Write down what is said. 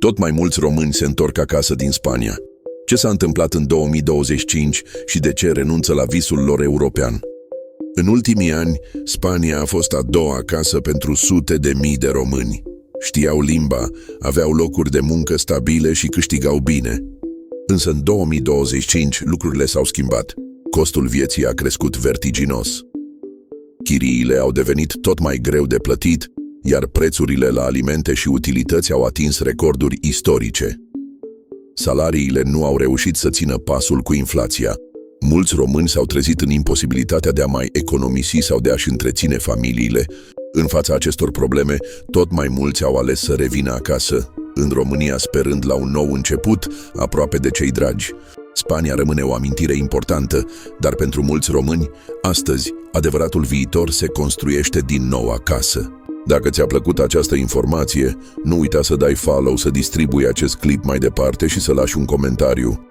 Tot mai mulți români se întorc acasă din Spania. Ce s-a întâmplat în 2025 și de ce renunță la visul lor european? În ultimii ani, Spania a fost a doua casă pentru sute de mii de români. Știau limba, aveau locuri de muncă stabile și câștigau bine. Însă în 2025 lucrurile s-au schimbat. Costul vieții a crescut vertiginos. Chiriile au devenit tot mai greu de plătit, iar prețurile la alimente și utilități au atins recorduri istorice. Salariile nu au reușit să țină pasul cu inflația. Mulți români s-au trezit în imposibilitatea de a mai economisi sau de a-și întreține familiile. În fața acestor probleme, tot mai mulți au ales să revină acasă, în România sperând la un nou început, aproape de cei dragi. Spania rămâne o amintire importantă, dar pentru mulți români, astăzi, adevăratul viitor se construiește din nou acasă. Dacă ți-a plăcut această informație, nu uita să dai follow, să distribui acest clip mai departe și să lași un comentariu.